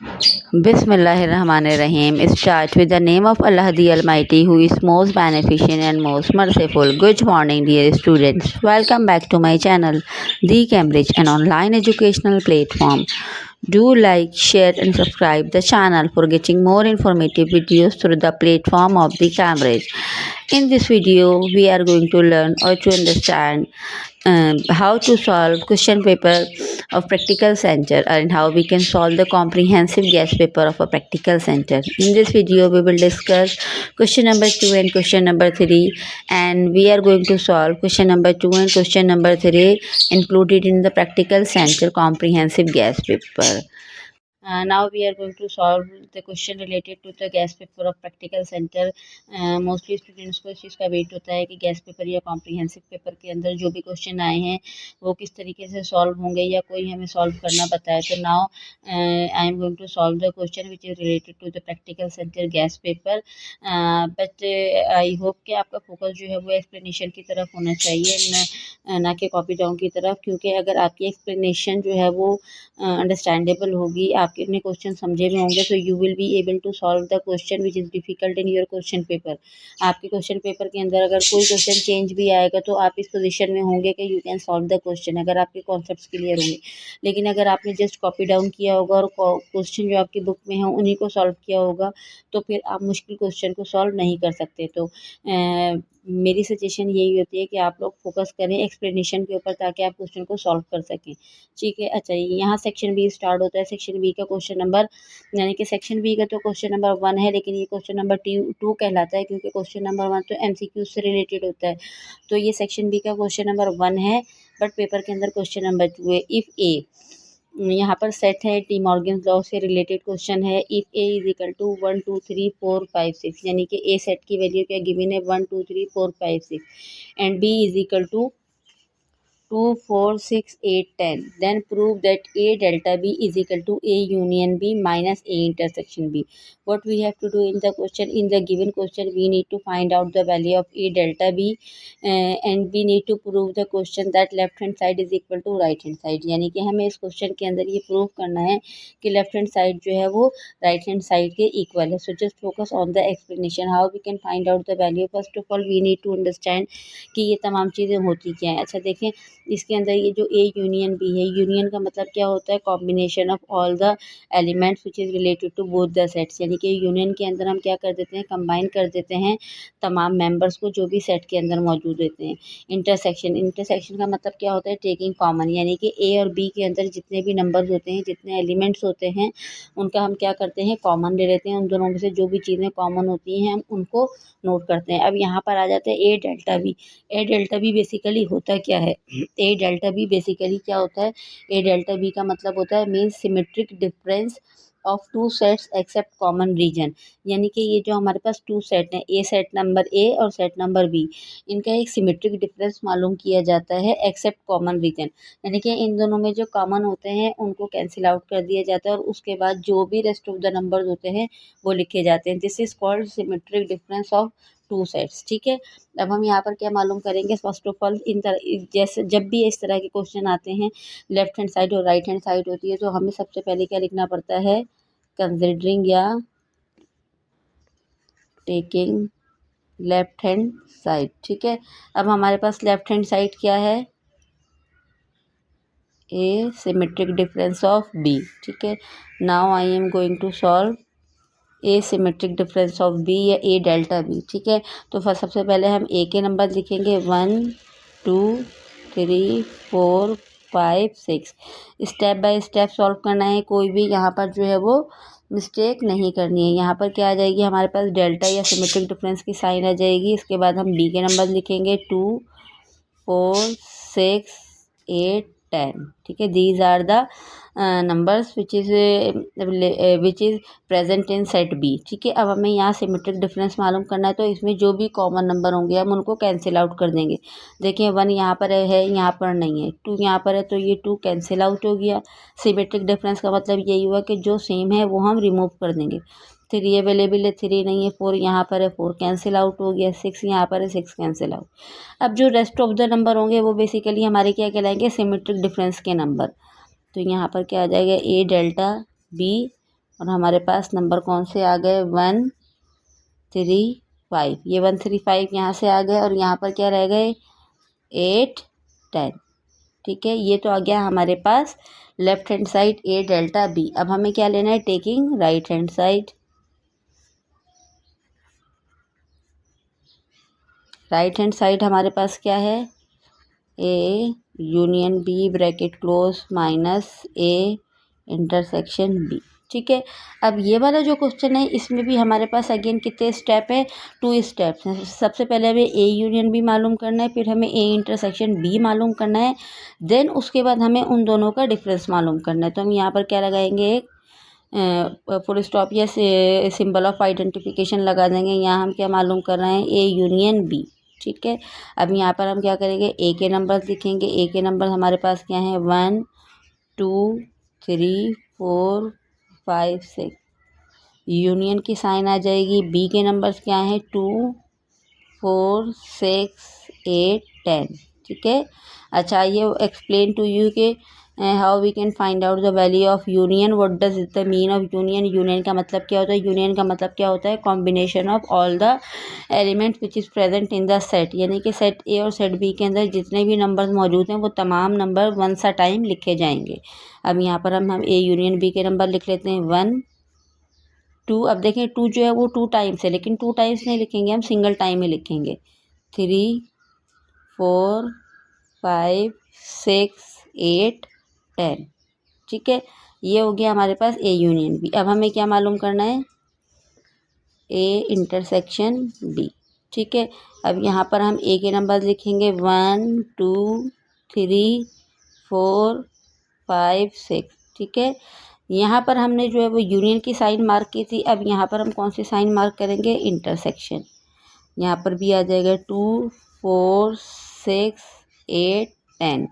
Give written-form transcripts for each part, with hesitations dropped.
Bismillahirrahmanirrahim. Start with the name of Allah the Almighty, who is most beneficent and most merciful. Good morning, dear students. Welcome back to my channel, The Cambridge, an online educational platform. Do like, share, and subscribe the channel for getting more informative videos through the platform of The Cambridge. In this video, we are going to learn or to understand how to solve question paper of practical center and how we can solve the comprehensive gas paper of a practical center. In this video, we will discuss question number 2 and question number 3, and we are going to solve question number 2 and question number 3 included in the practical center comprehensive gas paper. Now we are going to solve the question related to the gas paper of practical centre. Mostly students को इस चीज़ का wait होता है कि gas paper या comprehensive paper के अंदर जो भी क्वेश्चन आए हैं वो किस तरीके से सॉल्व होंगे या कोई हमें सॉल्व करना बताए. तो now I am going to solve the question which is related to the practical centre gas paper. But I hope कि आपका फोकस जो है वो एक्सप्लेनेशन की तरफ होना चाहिए, ना कि कॉपी डाउन की तरफ, क्योंकि अगर आपकी एक्सप्लेनेशन जो है वो अंडरस्टैंडेबल होगी, आपके अपने क्वेश्चन समझे में होंगे, तो you will be able to solve the question which is difficult in your question paper. आपके क्वेश्चन पेपर के अंदर अगर कोई क्वेश्चन चेंज भी आएगा तो आप इस पोजीशन में होंगे कि you can solve the question, अगर आपके कॉन्सेप्ट्स क्लियर होंगे. लेकिन अगर आपने जस्ट कॉपी डाउन किया होगा और क्वेश्चन जो आपकी बुक में है उन्हीं को सॉल्व किया होगा तो फिर आप मुश्किल क्वेश्चन को सॉल्व नहीं कर सकते. तो मेरी सजेशन यही होती है कि आप लोग फोकस करें एक्सप्लेनेशन के ऊपर ताकि आप क्वेश्चन को सॉल्व कर सकें. ठीक है. अच्छा, यहाँ सेक्शन बी स्टार्ट होता है. सेक्शन बी का क्वेश्चन नंबर, यानी कि सेक्शन बी का तो क्वेश्चन नंबर 1 है, लेकिन ये क्वेश्चन नंबर 2 कहलाता है क्योंकि क्वेश्चन नंबर 1 तो एमसीक्यू से रिलेटेड होता है. तो ये सेक्शन बी का क्वेश्चन नंबर 1 है, बट पेपर के अंदर क्वेश्चन नंबर 2 है. इफ़ ए, यहाँ पर सेट है, डी मॉर्गन लॉ से रिलेटेड क्वेश्चन है. If A is equal to 1 2 3 4 5 6, यानी कि ए सेट की वैल्यू क्या गिवन है 1 2 3 4 5 6, and B is equal to 2 4 6 8 10, then prove that A delta B is equal to A union B minus A intersection B. What we have to do in the question, in the given question, we need to find out the value of A delta B, and we need to prove the question that left hand side is equal to right hand side. यानी कि हमें इस question के अंदर ये prove करना है कि लेफ्ट हैंड साइड जो है वो राइट हैंड साइड के इक्वल है. So just focus on the explanation how we can find out the value. First of all we need to understand कि ये तमाम चीज़ें होती क्या हैं. अच्छा देखें, इसके अंदर ये जो ए यूनियन बी है, यूनियन का मतलब क्या होता है, combination of all the elements which is related to both the sets. यानी कि यूनियन के अंदर हम क्या कर देते हैं, कंबाइन कर देते हैं तमाम मेंबर्स को जो भी सेट के अंदर मौजूद रहते हैं. इंटरसेक्शन, इंटरसेक्शन का मतलब क्या होता है, टेकिंग कॉमन, यानी कि ए और बी के अंदर जितने भी नंबर्स होते हैं, जितने एलिमेंट्स होते हैं, उनका हम क्या करते हैं, कॉमन ले लेते हैं. उन दोनों में से जो भी चीज़ें कॉमन होती हैं हम उनको नोट करते हैं. अब यहाँ पर आ जाते हैं ए डेल्टा बी. ए डेल्टा बी बेसिकली होता क्या है, ए डेल्टा बी बेसिकली क्या होता है, ए डेल्टा बी का मतलब होता है means symmetric difference of two sets except common region. यानी कि ये जो हमारे पास 2 सेट हैं, ए सेट नंबर ए और सेट नंबर बी, इनका एक सिमेट्रिक डिफरेंस मालूम किया जाता है एक्सेप्ट कॉमन रीजन. यानी कि इन दोनों में जो कॉमन होते हैं उनको कैंसिल आउट कर दिया जाता है और उसके बाद जो भी रेस्ट ऑफ द नंबर्स होते हैं वो लिखे जाते हैं. This is called symmetric difference of 2 sets. ठीक है. अब हम यहाँ पर क्या मालूम करेंगे, फर्स्ट ऑफ ऑल इन तरह जैसे जब भी इस तरह के क्वेश्चन आते हैं, लेफ्ट हैंड साइड और राइट हैंड साइड होती है, तो हमें सबसे पहले क्या लिखना पड़ता है, कंसिडरिंग या टेकिंग लेफ्ट हैंड साइड. ठीक है. अब हमारे पास लेफ्ट हैंड साइड क्या है, A symmetric difference of B. ठीक है. Now I am going to solve A symmetric difference of B या ए डेल्टा बी. ठीक है. तो सबसे पहले हम ए के नंबर लिखेंगे 1 2 3 4 5 6. स्टेप बाय स्टेप सॉल्व करना है, कोई भी यहाँ पर जो है वो मिस्टेक नहीं करनी है. यहाँ पर क्या आ जाएगी, हमारे पास डेल्टा या सिमेट्रिक डिफरेंस की साइन आ जाएगी. इसके बाद हम बी के नंबर लिखेंगे 2 4 6 8 10. ठीक है. These are the numbers which is present in set B. ठीक है. अब हमें यहाँ सिमेट्रिक डिफरेंस मालूम करना है, तो इसमें जो भी कॉमन नंबर होंगे हम उनको कैंसिल आउट कर देंगे. देखिए 1 यहाँ पर है, यहाँ पर नहीं है, 2 यहाँ पर है, तो ये 2 कैंसिल आउट हो गया. सिमेट्रिक डिफरेंस का मतलब यही हुआ कि जो सेम है वो हम रिमूव कर देंगे. 3 अवेलेबल है, 3 नहीं है. 4 यहाँ पर है, 4 कैंसिल आउट हो गया. 6 यहाँ पर है, 6 कैंसिल आउट. अब जो रेस्ट ऑफ द नंबर होंगे वो बेसिकली हमारे क्या कहलाएंगे, सिमेट्रिक डिफरेंस के नंबर. तो यहाँ पर क्या आ जाएगा, ए डेल्टा बी और हमारे पास नंबर कौन से आ गए 135। ये 135 यहाँ से आ गए और यहाँ पर क्या रह गए 8 10। ठीक है, ये तो आ गया हमारे पास left hand side A delta B। अब हमें क्या लेना है taking right hand side. Right hand side हमारे पास क्या है A union B bracket close minus A intersection B। ठीक है, अब ये वाला जो क्वेश्चन है इसमें भी हमारे पास अगेन कितने स्टेप है 2 स्टेप्स हैं। सबसे पहले हमें A यूनियन B मालूम करना है, फिर हमें A इंटरसेक्शन B मालूम करना है, देन उसके बाद हमें उन दोनों का डिफरेंस मालूम करना है। तो हम यहाँ पर क्या लगाएंगे एक फुल स्टॉप या सिंबल ऑफ आइडेंटिफिकेशन लगा देंगे। यहाँ हम क्या मालूम कर रहे हैं A यूनियन B। ठीक है, अब यहाँ पर हम क्या करेंगे A के नंबर लिखेंगे। A के नंबर हमारे पास क्या है 1 2 3 4 5 6। यूनियन की साइन आ जाएगी। B के नंबर्स क्या हैं 2 4 6 8 10। ठीक है, अच्छा ये एक्सप्लेन टू यू के how we can find out the value of union. What does the mean of union. Union का मतलब क्या होता है यूनियन का मतलब क्या होता है combination of all the elements which is present in the set. यानी कि सेट ए और सेट बी के अंदर जितने भी नंबर्स मौजूद हैं वो तमाम नंबर वन सा टाइम लिखे जाएंगे। अब यहाँ पर हम ए यूनियन बी के नंबर लिख लेते हैं 1 2। अब देखें 2 जो है वो 2 टाइम्स है, लेकिन 2 टाइम्स नहीं लिखेंगे, हम सिंगल टाइम में लिखेंगे 3 4 5 6 8 10। ठीक है, ये हो गया हमारे पास ए यूनियन बी। अब हमें क्या मालूम करना है ए इंटरसेक्शन बी। ठीक है, अब यहाँ पर हम ए के नंबर लिखेंगे 1 2 3 4 5 6। ठीक है, यहाँ पर हमने जो है वो यूनियन की साइन मार्क की थी। अब यहाँ पर हम कौन सी साइन मार्क करेंगे इंटरसेक्शन। यहाँ पर भी आ जाएगा 2 4 6 8 10।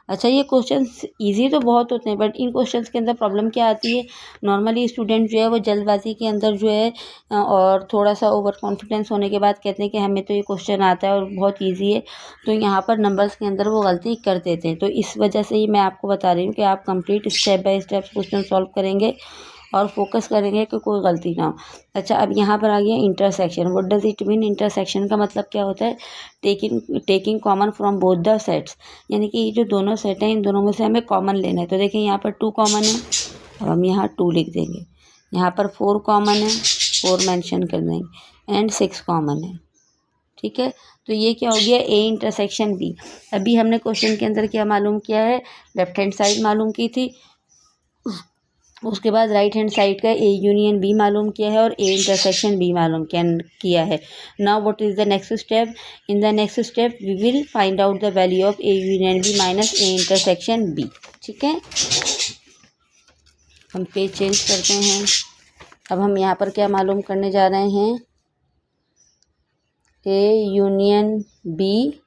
अच्छा, ये क्वेश्चंस इजी तो बहुत होते हैं, बट इन क्वेश्चंस के अंदर प्रॉब्लम क्या आती है नॉर्मली स्टूडेंट जो है वो जल्दबाजी के अंदर जो है और थोड़ा सा ओवर कॉन्फिडेंस होने के बाद कहते हैं कि हमें तो ये क्वेश्चन आता है और बहुत इजी है, तो यहाँ पर नंबर्स के अंदर वो गलती कर देते हैं। तो इस वजह से ही मैं आपको बता रही हूँ कि आप complete step by step question solve करेंगे और फोकस करेंगे कि कोई गलती ना हो। अच्छा, अब यहाँ पर आ गया intersection. What does it mean. Intersection का मतलब क्या होता है taking common from both the sets. यानी कि ये जो दोनों सेट हैं इन दोनों में से हमें कॉमन लेना है। तो देखिए यहाँ पर 2 कॉमन है, अब हम यहाँ 2 लिख देंगे। यहाँ पर 4 कॉमन है, 4 मेंशन कर देंगे, एंड 6 कॉमन है। ठीक है, तो ये क्या हो गया ए इंटरसेक्शन बी। अभी हमने क्वेश्चन के अंदर क्या मालूम किया है लेफ्ट हैंड साइड मालूम की थी, उसके बाद राइट हैंड साइड का ए यूनियन बी मालूम किया है और ए इंटरसेक्शन बी मालूम किया है। Now what is the next step. In the next step we will find out the value of A union B minus A intersection B. ठीक है, हम पेज चेंज करते हैं। अब हम यहाँ पर क्या मालूम करने जा रहे हैं A union B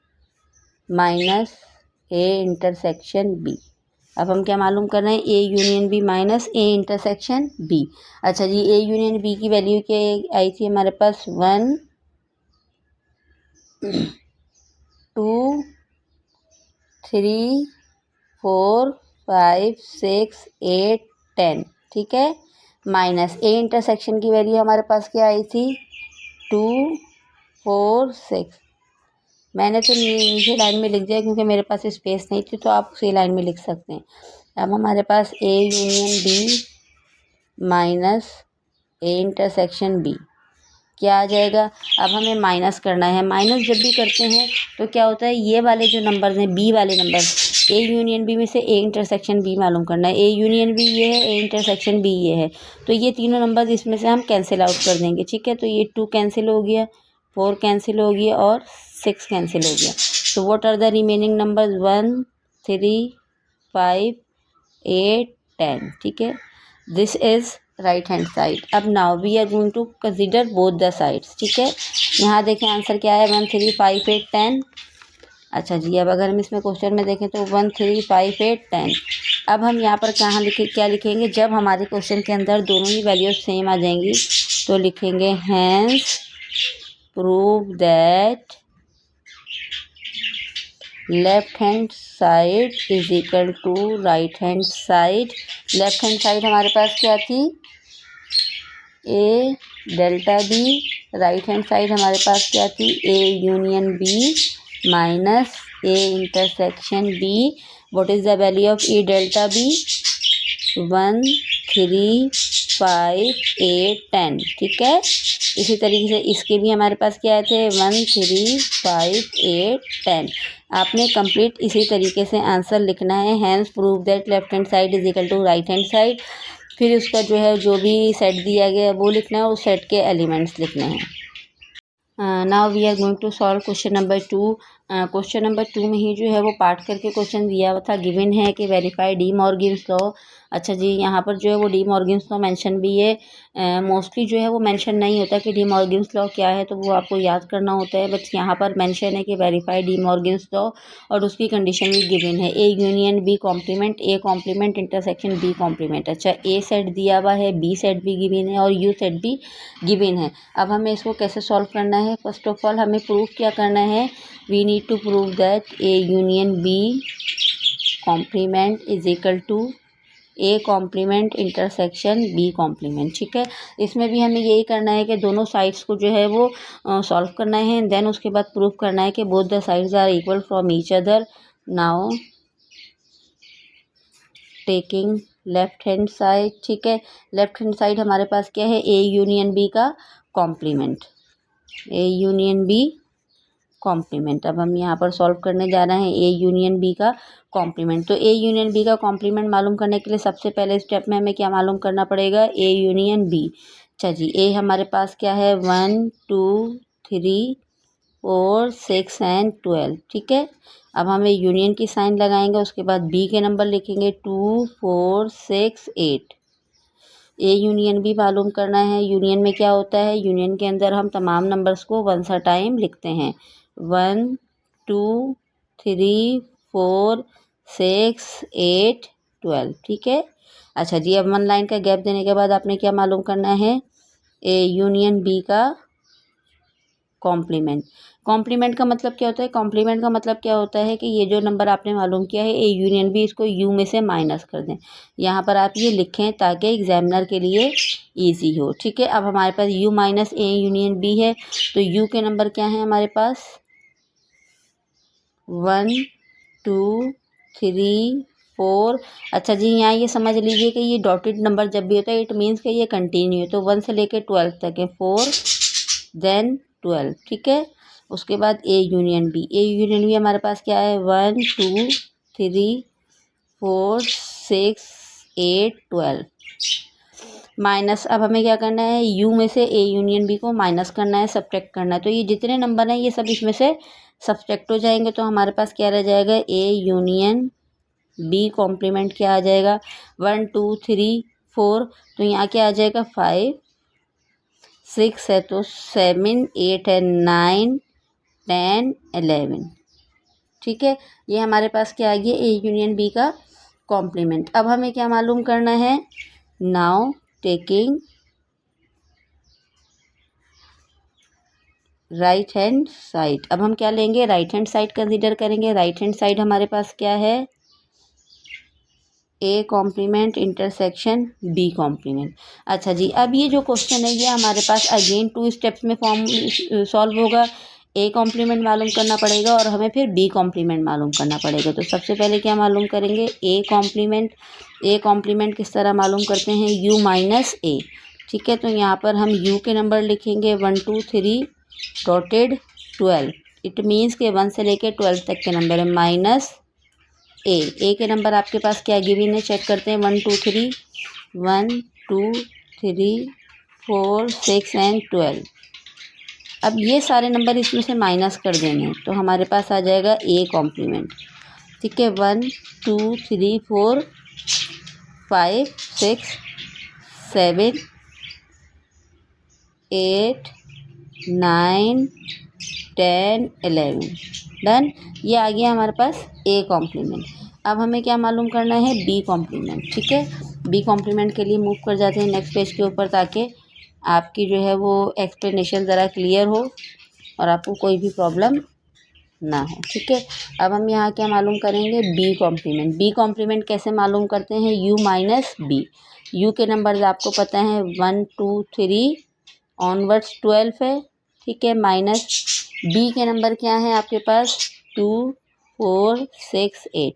minus A intersection B. अब हम क्या मालूम कर रहे हैं A union B minus A intersection B. अच्छा जी, ए यूनियन बी की वैल्यू क्या आई थी हमारे पास 1 2 3 4 5 6 8 10। ठीक है, माइनस ए इंटरसेक्शन की वैल्यू हमारे पास क्या आई थी 2 4 6। मैंने तो नीचे लाइन में लिख दिया क्योंकि मेरे पास स्पेस नहीं थी, तो आप उसी लाइन में लिख सकते हैं। अब हमारे पास A union B minus A intersection B क्या आ जाएगा। अब हमें माइनस करना है। माइनस जब भी करते हैं तो क्या होता है ये वाले जो नंबर्स हैं बी वाले नंबर ए यूनियन बी में से ए इंटरसेक्शन बी मालूम करना है। ए यूनियन बी ये है, ए इंटरसेक्शन बी ये है, तो ये तीनों नंबर्स इसमें से हम कैंसिल आउट कर देंगे। ठीक है, तो ये 2 कैंसिल हो गया, 4 कैंसिल हो गया और 6 कैंसिल हो गया। तो what are the remaining numbers 1 3 5 8 10। ठीक है, this is right hand side. अब now we are going to consider both the sides. ठीक है, यहाँ देखें आंसर क्या है 1 3 5 8 10। अच्छा जी, अब अगर हम इसमें क्वेश्चन में देखें तो 1 3 5 8 10। अब हम यहाँ पर क्या लिखेंगे जब हमारे क्वेश्चन के अंदर दोनों ही वैल्यूज सेम आ जाएंगी तो लिखेंगे hence prove that left hand side is equal to right hand side. Left hand side हमारे पास क्या थी A delta B, right hand side हमारे पास क्या थी, A union B minus A intersection B. What is the value of A delta B, 1 3 5 8 10, ठीक है। इसी तरीके से इसके भी हमारे पास क्या थे, 1 3 5 8 10। आपने कंप्लीट इसी तरीके से आंसर लिखना है। Hence prove that left hand side is equal to right hand side. फिर उसका जो है जो भी सेट दिया गया है वो लिखना है, उस सेट के एलिमेंट्स लिखने हैं। Now we are going to solve question number 2। Question number 2 में ही जो है वो पार्ट करके क्वेश्चन दिया हुआ था। गिवन है कि वेरीफाई डी मॉर्गन्स लॉ। अच्छा जी, यहाँ पर जो है वो डी मॉर्गन्स लॉ मेंशन भी है। मोस्टली जो है वो मेंशन नहीं होता कि डी मॉर्गन्स लॉ क्या है, तो वो आपको याद करना होता है। बट यहाँ पर मेंशन है कि वेरीफाई डी मॉर्गन्स लॉ, और उसकी कंडीशन भी गिवन है, A union B complement, A complement intersection B complement. अच्छा, ए सेट दिया हुआ है, बी सेट भी गिवन है और यू सेट भी गिवन है। अब हमें इसको कैसे सॉल्व करना है, फर्स्ट ऑफ ऑल हमें प्रूफ क्या करना है, we need to prove that A union B complement is equal to A complement intersection B complement, ठीक है। इसमें भी हमें यही करना है कि दोनों साइड्स को जो है वो सॉल्व करना है, देन उसके बाद प्रूफ करना है कि both the sides are equal from each other. Now taking left hand side, ठीक है। लेफ्ट हैंड साइड हमारे पास क्या है, ए यूनियन बी का complement, A union B complement. अब हम यहाँ पर सॉल्व करने जा रहे हैं ए यूनियन बी का कॉम्प्लीमेंट। तो ए यूनियन बी का कॉम्प्लीमेंट मालूम करने के लिए सबसे पहले स्टेप में हमें क्या मालूम करना पड़ेगा, ए यूनियन बी। अच्छा जी, ए हमारे पास क्या है, 1 2 3 4 6 एंड 12, ठीक है। अब हमें यूनियन की साइन लगाएंगे, उसके बाद बी के नंबर लिखेंगे 2 4 6 8। ए यूनियन भी मालूम करना है। यूनियन में क्या होता है, यूनियन के अंदर हम तमाम नंबर्स को वन सा टाइम लिखते हैं, 1 2 3 4 6 8 12, ठीक है। अच्छा जी, अब 1 लाइन का गैप देने के बाद आपने क्या मालूम करना है, ए यूनियन बी का कॉम्प्लीमेंट। कॉम्प्लीमेंट का मतलब क्या होता है, कॉम्प्लीमेंट का मतलब क्या होता है कि ये जो नंबर आपने मालूम किया है ए यूनियन बी, इसको यू में से माइनस कर दें। यहाँ पर आप ये लिखें ताकि एग्जामिनर के लिए इजी हो, ठीक है। अब हमारे पास U minus A union B है, तो यू के नंबर क्या है हमारे पास, 1 2 3 4। अच्छा जी, यहाँ ये समझ लीजिए कि ये डॉटेड नंबर जब भी होता है इट मीन्स कि ये कंटिन्यू है, तो 1 से लेकर 12 तक है, 4 देन 12, ठीक है। उसके बाद A union B, A union B हमारे पास क्या है, 1 2 3 4 6 8 12 माइनस। अब हमें क्या करना है, यू में से ए यूनियन बी को माइनस करना है, सब्ट्रैक्ट करना है। तो ये जितने नंबर हैं ये सब इसमें से सब्ट्रैक्ट हो जाएंगे, तो हमारे पास क्या रह जाएगा, ए यूनियन बी कॉम्प्लीमेंट क्या आ जाएगा, 1 2 3 4, तो यहाँ क्या आ जाएगा, 5 6 है तो 7 8 है 9 10 11, ठीक है। ये हमारे पास क्या आ गया, ए यूनियन बी का कॉम्प्लीमेंट। अब हमें क्या मालूम करना है, now taking right hand side. अब हम क्या लेंगे, राइट हैंड साइड कंसीडर करेंगे। राइट हैंड साइड हमारे पास क्या है, A complement intersection B complement. अच्छा जी, अब ये जो क्वेश्चन है ये हमारे पास अगेन 2 स्टेप्स में फॉर्म सॉल्व होगा। ए कॉम्प्लीमेंट मालूम करना पड़ेगा और हमें फिर बी कॉम्प्लीमेंट मालूम करना पड़ेगा। तो सबसे पहले क्या मालूम करेंगे, ए कॉम्प्लीमेंट। ए कॉम्प्लीमेंट किस तरह मालूम करते हैं, यू माइनस ए, ठीक है। तो यहाँ पर हम यू के नंबर लिखेंगे 1 2 3 डॉटेड 12, इट मीन्स के 1 से लेकर 12 तक के नंबर है, माइनस ए के नंबर आपके पास क्या गिवन है, चेक करते हैं, 1 2 3 1 2 3 4 6 एंड 12। अब ये सारे नंबर इसमें से माइनस कर देने हैं, तो हमारे पास आ जाएगा ए कॉम्प्लीमेंट, ठीक है। 1 2 3 4 5 6 7 8 9 10 11, डन। ये आ गया हमारे पास ए कॉम्प्लीमेंट। अब हमें क्या मालूम करना है, बी कॉम्प्लीमेंट, ठीक है। बी कॉम्प्लीमेंट के लिए मूव कर जाते हैं नेक्स्ट पेज के ऊपर, ताकि आपकी जो है वो एक्सप्लेनेशन ज़रा क्लियर हो और आपको कोई भी प्रॉब्लम ना हो, ठीक है। अब हम यहाँ क्या मालूम करेंगे, बी कॉम्प्लीमेंट। बी कॉम्प्लीमेंट कैसे मालूम करते हैं, यू माइनस बी। यू के नंबर्स आपको पता है 1 2 3 ऑनवर्ड्स 12 है, ठीक है। माइनस बी के नंबर क्या है आपके पास 2 4 6 8,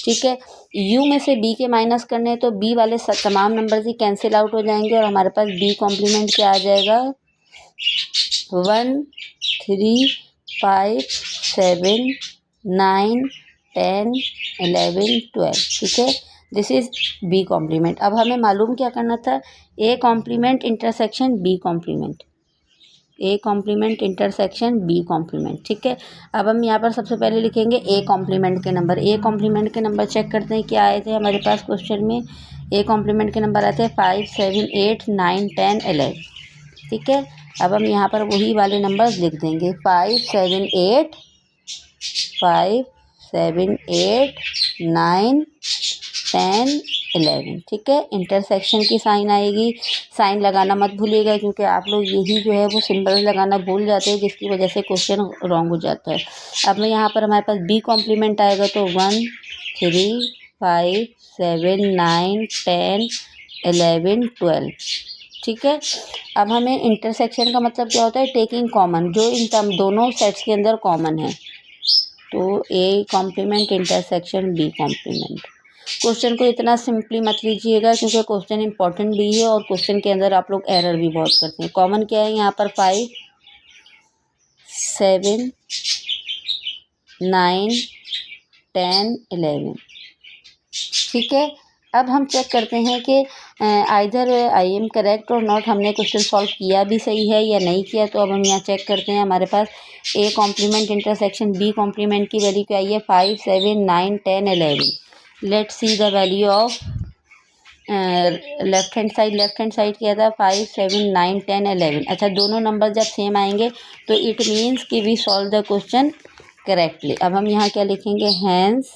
ठीक है। यू में से बी के माइनस करने हैं तो बी वाले तमाम नंबर्स ही कैंसिल आउट हो जाएंगे और हमारे पास बी कॉम्प्लीमेंट क्या आ जाएगा 1 3 5 7 9 10 11 12, ठीक है। This is B complement. अब हमें मालूम क्या करना था, A complement intersection B complement, A complement intersection B complement, ठीक है। अब हम यहाँ पर सबसे पहले लिखेंगे ए कॉम्प्लीमेंट के नंबर। ए कॉम्प्लीमेंट के नंबर चेक करते हैं क्या आए थे हमारे पास क्वेश्चन में। ए कॉम्प्लीमेंट के नंबर आते हैं 5 7 8 9 10 11, ठीक है। अब हम यहाँ पर वही वाले नंबर्स लिख देंगे 5 7 8 5 7 8 9 10 11, ठीक है। इंटरसेक्शन की साइन आएगी, साइन लगाना मत भूलिएगा क्योंकि आप लोग यही जो है वो सिंबल लगाना भूल जाते हैं जिसकी वजह से क्वेश्चन रॉन्ग हो जाता है। अब मैं यहाँ पर हमारे पास बी कॉम्प्लीमेंट आएगा तो 1 3 5 7 9 10 11 12, ठीक है। अब हमें इंटरसेक्शन का मतलब क्या होता है, टेकिंग कॉमन, जो इन दोनों सेट्स के अंदर कॉमन है। तो A complement intersection B complement. Question को इतना सिंपली मत लीजिएगा क्योंकि क्वेश्चन इंपॉर्टेंट भी है और क्वेश्चन के अंदर आप लोग एरर भी बहुत करते हैं। कॉमन क्या है यहाँ पर 5 7 9 10 11, ठीक है। अब हम चेक करते हैं कि आइदर आई एम करेक्ट और नॉट, हमने क्वेश्चन सॉल्व किया भी सही है या नहीं किया। तो अब हम यहाँ चेक करते हैं, हमारे पास A complement intersection B complement की वैल्यू क्या आई है 5 7 9 10 11। Let's see the value of left hand side क्या था 5 7 9 10 11। अच्छा, दोनों नंबर जब सेम आएंगे तो इट मीन्स कि we solve the question correctly. अब हम यहाँ क्या लिखेंगे, hence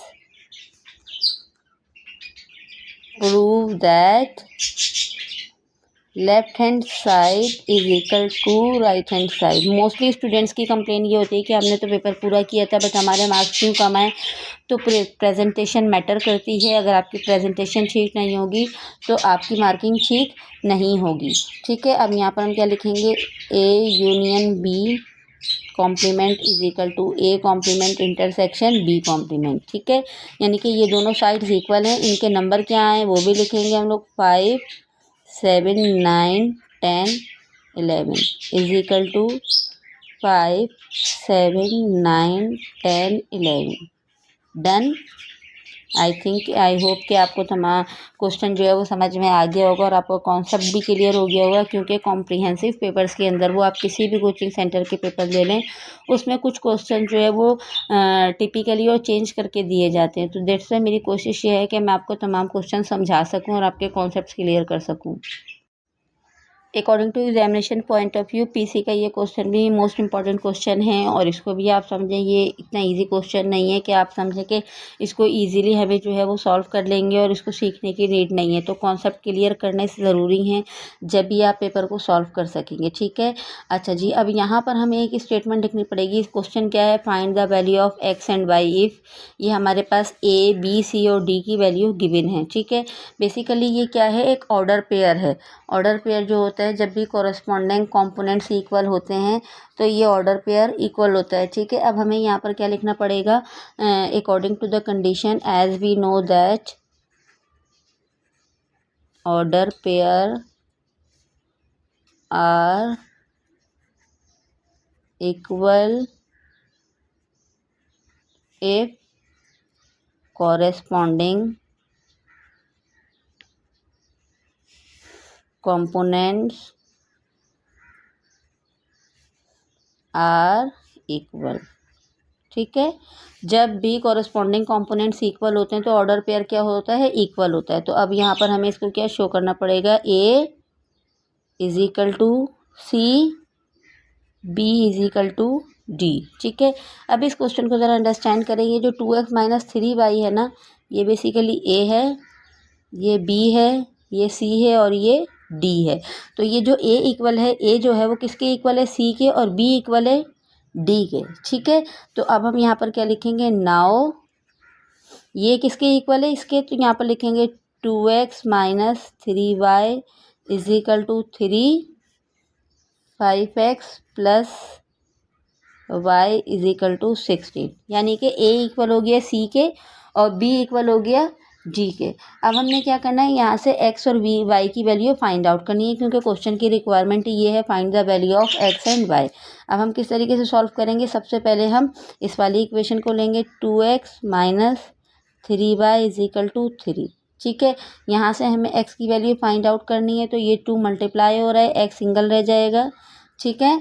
prove that left hand side is equal to right hand side. Mostly students की कंप्लेन ये होती है कि हमने तो पेपर पूरा किया था बट हमारे मार्क्स क्यों कम आए। तो प्रेजेंटेशन मैटर करती है, अगर आपकी प्रेजेंटेशन ठीक नहीं होगी तो आपकी मार्किंग ठीक नहीं होगी, ठीक है। अब यहाँ पर हम क्या लिखेंगे, A union B complement is equal to A complement intersection B complement, ठीक है। यानी कि ये दोनों साइड्स इक्वल हैं, इनके नंबर क्या आए वो भी लिखेंगे हम लोग 5 7 9 10 11 is equal to 5 7 9 10 11। Done. I think I hope कि आपको तमाम क्वेश्चन जो है वो समझ में आ गया होगा और आपको कॉन्सेप्ट भी क्लियर हो गया होगा क्योंकि कॉम्प्रिहेंसिव पेपर्स के अंदर वो आप किसी भी कोचिंग सेंटर के पेपर ले लें उसमें कुछ क्वेश्चन जो है वो टिपिकली और चेंज करके दिए जाते हैं। तो दैट्स वाई मेरी कोशिश ये है कि मैं आपको तमाम क्वेश्चन समझा सकूँ और आपके कॉन्सेप्ट क्लियर कर सकूँ। According to examination point of view PC का ये क्वेश्चन भी मोस्ट इंपॉर्टेंट क्वेश्चन है और इसको भी आप समझें, ये इतना इजी क्वेश्चन नहीं है कि आप समझें कि इसको इजीली हमें जो है वो सॉल्व कर लेंगे और इसको सीखने की नीड नहीं है। तो कॉन्सेप्ट क्लियर करने से ज़रूरी है जब भी आप पेपर को सॉल्व कर सकेंगे, ठीक है। अच्छा जी, अब यहाँ पर हमें एक स्टेटमेंट लिखनी पड़ेगी। क्वेश्चन क्या है, find the value of x and why if ये हमारे पास ए बी सी और डी की वैल्यू गिवन है, ठीक है। बेसिकली ये क्या है, एक ऑर्डर पेयर है। ऑर्डर पेयर जो होता है जब भी कॉरस्पॉन्डिंग कंपोनेंट्स इक्वल होते हैं तो ये ऑर्डर पेयर इक्वल होता है, ठीक है। अब हमें यहाँ पर क्या लिखना पड़ेगा, according to the condition as we know that order pair are equal if corresponding components are equal, ठीक है। जब भी कॉरस्पॉन्डिंग कंपोनेंट्स इक्वल होते हैं तो ऑर्डर पेयर क्या होता है, इक्वल होता है। तो अब यहाँ पर हमें इसको क्या शो करना पड़ेगा, A is equal to C B is equal to D, ठीक है। अब इस क्वेश्चन को ज़रा अंडरस्टैंड करें, ये जो 2x माइनस 3y है ना, ये बेसिकली ए है, ये बी है, ये सी है और ये डी है। तो ये जो ए इक्वल है, ए जो है वो किसके इक्वल है, सी के, और बी इक्वल है डी के, ठीक है। तो अब हम यहाँ पर क्या लिखेंगे, नाउ ये किसके इक्वल है, इसके, तो यहाँ पर लिखेंगे 2x minus 3y is equal to 3, 5x plus y is equal to 16, यानी कि a इक्वल हो गया c के और b इक्वल हो गया d के। अब हमने क्या करना है, यहाँ से x और y की वैल्यू फाइंड आउट करनी है, क्योंकि क्वेश्चन की रिक्वायरमेंट ये है find the value of x and y। अब हम किस तरीके से सॉल्व करेंगे, सबसे पहले हम इस वाली इक्वेशन को लेंगे 2x minus 3y is equal to 3, ठीक है। यहाँ से हमें x की वैल्यू फाइंड आउट करनी है, तो ये 2 मल्टीप्लाई हो रहा है, x सिंगल रह जाएगा, ठीक है।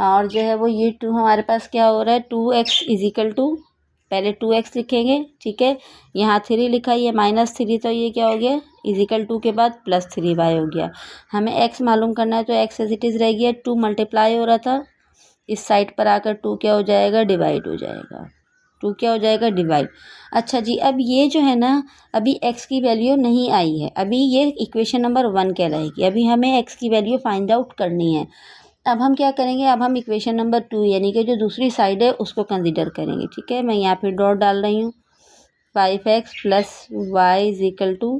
और जो है वो ये 2 हमारे पास क्या हो रहा है, 2x इज इक्वल टू, पहले 2x लिखेंगे, ठीक है। यहाँ 3 लिखा, ये -3, तो ये क्या हो गया, इज इक्वल टू के बाद प्लस 3y हो गया। हमें x मालूम करना है, तो x एज इट इज़ रह गया, 2 मल्टीप्लाई हो रहा था, इस साइड पर आकर 2 क्या हो जाएगा, डिवाइड हो जाएगा, 2 क्या हो जाएगा, डिवाइड। अच्छा जी, अब ये जो है ना, अभी x की वैल्यू नहीं आई है, अभी ये इक्वेशन नंबर 1 कहलाएगी, अभी हमें x की वैल्यू फाइंड आउट करनी है। अब हम क्या करेंगे, अब हम इक्वेशन नंबर 2 यानी कि जो दूसरी साइड है उसको कंसीडर करेंगे, ठीक है। मैं यहाँ पे डॉट डाल रही हूँ, 5x plus Y is equal to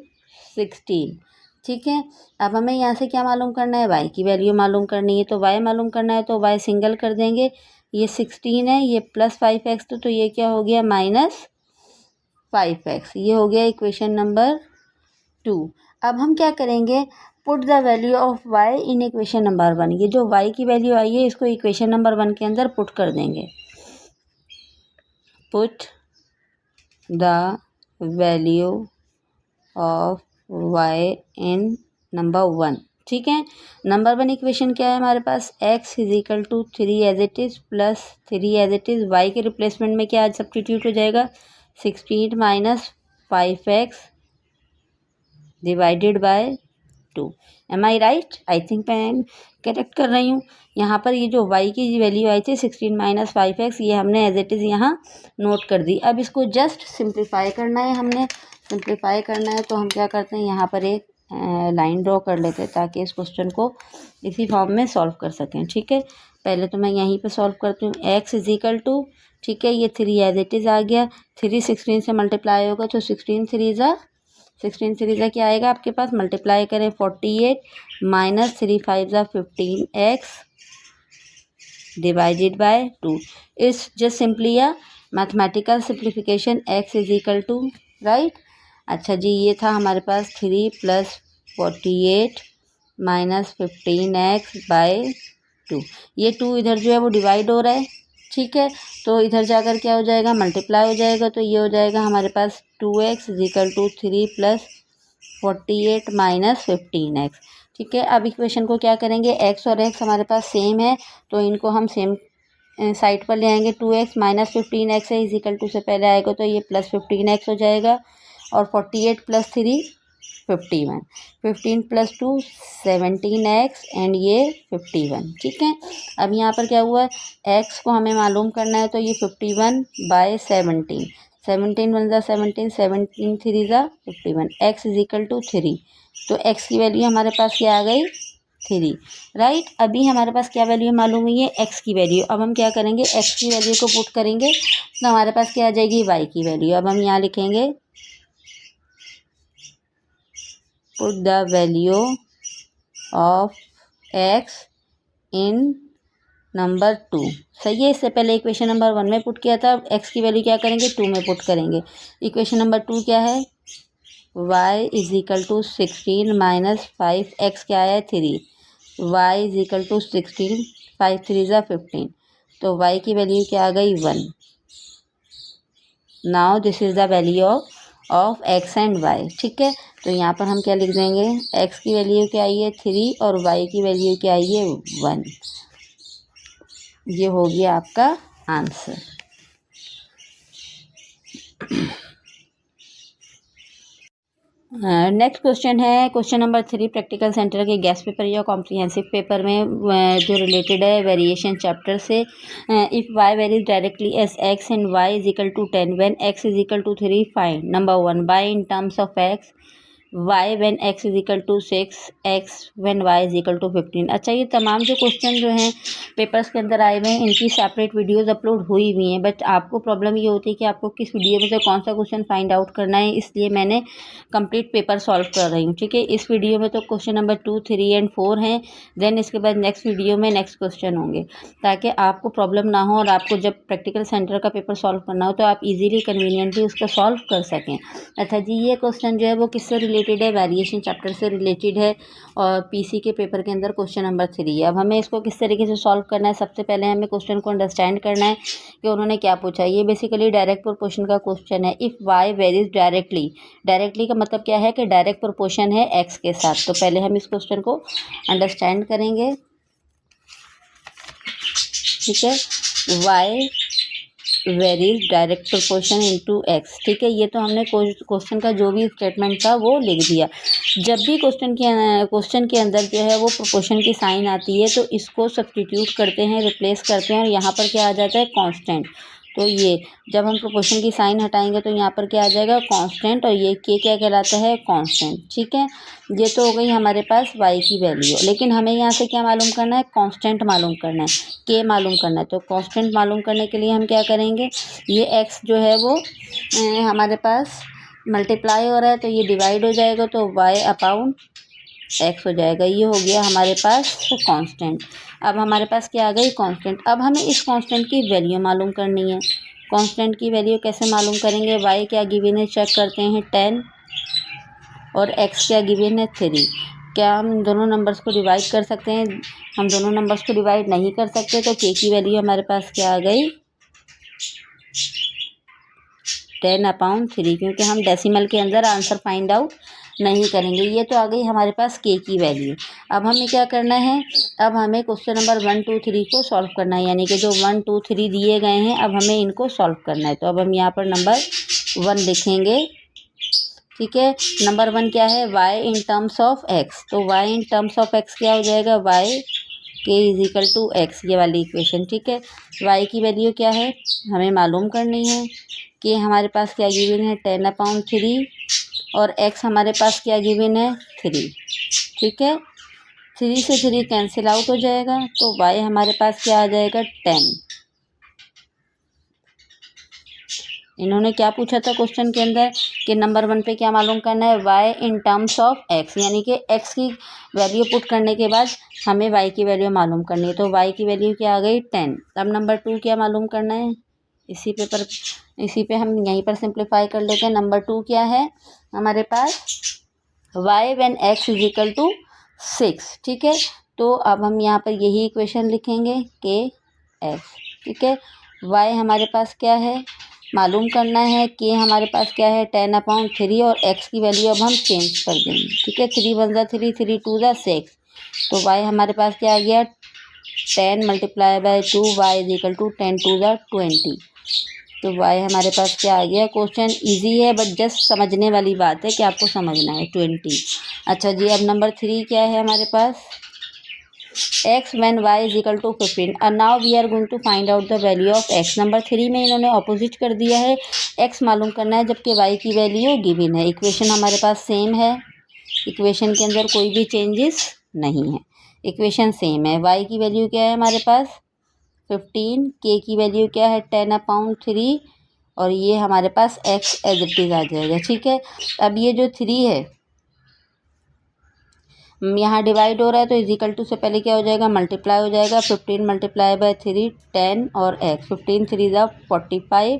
16, ठीक है। अब हमें यहाँ से क्या मालूम करना है, y की वैल्यू मालूम करनी है, तो y मालूम करना है, तो y सिंगल कर देंगे, ये 16 है, ये प्लस 5x, तो ये क्या हो गया, माइनस 5x, ये हो गया इक्वेशन नंबर 2। अब हम क्या करेंगे, put the value of y in equation number 1, ये जो y की वैल्यू आई है इसको इक्वेशन नंबर 1 के अंदर पुट कर देंगे। Put the value of y in number 1, ठीक है। नंबर 1 इक्वेशन क्या है हमारे पास, x is equal to 3 as it is plus 3 as it is, y के रिप्लेसमेंट में क्या सब्स्टिट्यूट हो जाएगा, 16 minus 5x divided by 2। Am I right, I think मैं करेक्ट कर रही हूँ। यहाँ पर ये जो y की वैल्यू आई थी 16 माइनस 5x, ये हमने एज इट इज़ यहाँ नोट कर दी। अब इसको जस्ट सिंप्लीफाई करना है, हमने सिंप्लीफाई करना है, तो हम क्या करते हैं, यहाँ पर एक लाइन ड्रॉ कर लेते हैं ताकि इस क्वेश्चन को इसी फॉर्म में सॉल्व कर सकें, ठीक है। पहले तो मैं यहीं पे सॉल्व करती हूँ, x इज इक्वल टू, ठीक है, ये 3 एज इट इज़ आ गया, 3 16 से मल्टीप्लाई होगा, तो 16 3 ज़ा क्या आएगा आपके पास, मल्टीप्लाई करें 48 माइनस 3 5 ज़ा 15x डिवाइडेड बाय 2। इस जस्ट सिंपली या mathematical simplification, x is equal to, right. अच्छा जी, ये था हमारे पास 3 प्लस 48 माइनस 15x बाय 2, ये 2 इधर जो है वो डिवाइड हो रहा है, ठीक है, तो इधर जाकर क्या हो जाएगा, मल्टीप्लाई हो जाएगा, तो ये हो जाएगा हमारे पास 2x is equal to 3 plus 48 minus 15x, ठीक है। अब इक्वेशन को क्या करेंगे, x और x हमारे पास सेम है, तो इनको हम सेम साइड पर ले आएंगे, 2x माइनस 15x है, इज इक्वल टू से पहले आएगा तो ये प्लस 15x हो जाएगा, और 48 प्लस 3 51, 15 प्लस 2 17x एंड ये 51, ठीक है। अब यहाँ पर क्या हुआ, x को हमें मालूम करना है, तो ये 51 बाय 17, 17 1 ज़ा 17, 17 3 ज़ा 51, x इज इक्वल टू 3, तो x की वैल्यू हमारे पास क्या आ गई, 3, राइट। अभी हमारे पास क्या वैल्यू मालूम हुई है, x की वैल्यू। अब हम क्या करेंगे, x की वैल्यू को पुट करेंगे, तो हमारे पास क्या आ जाएगी, y की वैल्यू। अब हम यहाँ लिखेंगे put the value of x in number 2, सही है। इससे पहले इक्वेशन नंबर 1 में पुट किया था, अब x की वैल्यू क्या करेंगे, 2 में पुट करेंगे। इक्वेशन नंबर 2 क्या है, y is equal to 16 minus 5x क्या है, 3, y इज इक्वल टू 16, 5 3 ज़ा 15, तो y की वैल्यू क्या आ गई, 1। Now this is the value of x and y, ठीक है। तो यहाँ पर हम क्या लिख देंगे, x की वैल्यू क्या आई है, 3, और y की वैल्यू क्या आई है, 1। ये हो गया आपका आंसर। नेक्स्ट क्वेश्चन है क्वेश्चन नंबर 3, प्रैक्टिकल सेंटर के गेस्ट पेपर या कॉम्प्रिहेंसिव पेपर में जो रिलेटेड है वेरिएशन चैप्टर से। If y varies directly as x and y is equal to 10 when x is equal to 3 find number 1 y in terms of x, y when x is equal to 6, x when y is equal to 15। अच्छा, ये तमाम जो question जो हैं papers के अंदर आए हुए हैं, इनकी सेपरेट वीडियोस अपलोड हुई हुई हैं, बट आपको प्रॉब्लम ये होती है कि आपको किस वीडियो में से कौन सा क्वेश्चन फाइंड आउट करना है, इसलिए मैंने कंप्लीट पेपर सॉल्व कर रही हूँ। ठीक है, इस वीडियो में तो क्वेश्चन नंबर 2, 3 एंड 4 हैं, देन इसके बाद नेक्स्ट वीडियो में नेक्स्ट क्वेश्चन होंगे, ताकि आपको प्रॉब्लम ना हो और आपको जब प्रैक्टिकल सेंटर का पेपर सॉल्व करना हो तो आप इजीली कन्वीनियंटली उसको सॉल्व कर सकें। अच्छा जी, ये क्वेश्चन जो है वो किससे रिलेटेड है, वेरिएशन चैप्टर से रिलेटेड है और पीसी के पेपर के अंदर क्वेश्चन नंबर 3 है। अब हमें इसको किस तरीके से सॉल्व करना है, सबसे पहले हमें क्वेश्चन को अंडरस्टैंड करना है कि उन्होंने क्या पूछा। ये बेसिकली डायरेक्ट प्रोपोर्शन का क्वेश्चन है। If Y varies directly, directly का मतलब क्या है कि डायरेक्ट प्रोपोर्शन है एक्स के साथ। तो पहले हम इस क्वेश्चन को अंडरस्टैंड करेंगे। ठीक है, Y varies direct proportion into X. ठीक है, ये तो हमने क्वेश्चन का जो भी स्टेटमेंट था वो लिख दिया। जब भी क्वेश्चन के अंदर जो है वो प्रोपोर्शन की साइन आती है तो इसको सब्स्टिट्यूट करते हैं, रिप्लेस करते हैं और यहाँ पर क्या आ जाता है, कांस्टेंट। तो ये जब हम प्रोपोर्शन की साइन हटाएंगे तो यहाँ पर क्या आ जाएगा, कांस्टेंट, और ये के क्या कहलाता है, कांस्टेंट। ठीक है, ये तो हो गई हमारे पास y की वैल्यू, लेकिन हमें यहाँ से क्या मालूम करना है, कांस्टेंट मालूम करना है, के मालूम करना है। तो कांस्टेंट मालूम करने के लिए हम क्या करेंगे, ये x जो है वो हमारे पास मल्टीप्लाई हो रहा है तो ये डिवाइड हो जाएगा तो y अपॉन एक्स हो जाएगा। ये हो गया हमारे पास कांस्टेंट। अब हमारे पास क्या आ गई, कांस्टेंट। अब हमें इस कांस्टेंट की वैल्यू मालूम करनी है। कांस्टेंट की वैल्यू कैसे मालूम करेंगे, y क्या गिवन है चेक करते हैं 10 और x क्या गिवन है 3। क्या हम दोनों नंबर्स को डिवाइड कर सकते हैं, हम दोनों नंबर्स को डिवाइड नहीं कर सकते। तो k की वैल्यू हमारे पास क्या आ गई, 10 अपॉन 3, क्योंकि हम डेसिमल के अंदर आंसर फाइंड आउट नहीं करेंगे। ये तो आ गई हमारे पास के की वैल्यू। अब हमें क्या करना है, अब हमें क्वेश्चन नंबर 1, 2, 3 को सॉल्व करना है, यानी कि जो 1, 2, 3 दिए गए हैं अब हमें इनको सॉल्व करना है। तो अब हम यहाँ पर नंबर 1 लिखेंगे। ठीक है, नंबर 1 क्या है, y in terms of x। तो y in terms of x क्या हो जाएगा, y के इज इक्वल टू एक्स, ये वाली इक्वेशन। ठीक है, y की वैल्यू क्या है हमें मालूम करनी है कि हमारे पास क्या गिवन है 10 अपॉन 3 और x हमारे पास क्या गिवन है 3। ठीक है, 3 से 3 कैंसिल आउट हो जाएगा तो y हमारे पास क्या आ जाएगा 10। इन्होंने क्या पूछा था क्वेश्चन के अंदर कि नंबर 1 पे क्या मालूम करना है, y in terms of x, यानी कि x की वैल्यू पुट करने के बाद हमें y की वैल्यू मालूम करनी है। तो y की वैल्यू क्या आ गई 10। अब नंबर 2 क्या मालूम करना है, इसी पे हम यहीं पर सिंप्लीफाई कर लेते हैं। नंबर 2 क्या है हमारे पास, y when x is equal to 6। ठीक है, तो अब हम यहाँ पर यही इक्वेशन लिखेंगे के x। ठीक है, y हमारे पास क्या है मालूम करना है, कि हमारे पास क्या है 10 अपॉन 3 और x की वैल्यू अब हम चेंज कर देंगे। ठीक है, 3 1 जा 3, 3 2 जा 6, तो y हमारे पास क्या आ गया 10 multiply by 2, y is equal to 10 2 जा 20। तो y हमारे पास क्या आ गया, क्वेश्चन इजी है बट जस्ट समझने वाली बात है कि आपको समझना है 20। अच्छा जी, अब नंबर 3 क्या है हमारे पास, x when y is equal to 15 and now we are going to find out the value of x। Number 3 में इन्होंने ऑपोजिट कर दिया है, x मालूम करना है जबकि y की वैल्यू गिवन है। इक्वेशन हमारे पास सेम है, इक्वेशन के अंदर कोई भी चेंजेस नहीं है, इक्वेशन सेम है। y की वैल्यू क्या है हमारे पास 15, k की वैल्यू क्या है 10 अपॉन 3 और ये हमारे पास x एज इट इज आ जाएगा। ठीक है, अब ये जो 3 है यहाँ डिवाइड हो रहा है तो इजिकल टू से पहले क्या हो जाएगा, मल्टीप्लाई हो जाएगा। 15 मल्टीप्लाई बाय 3 10 और x, 15 3 जा 45,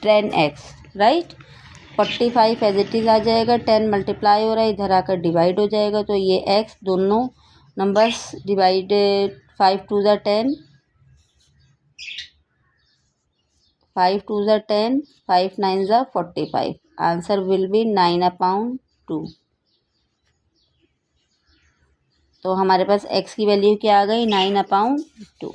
10x right, 45 as it is आ जाएगा। 10 मल्टीप्लाई हो रहा है, इधर आकर डिवाइड हो जाएगा तो ये x दोनों नंबर्स डिवाइडेड, 5 2 जा 10, 5 2 जा 10, 5 9 जा 45, आंसर विल बी 9 अपॉन 2। तो हमारे पास x की वैल्यू क्या आ गई 9 upon 2।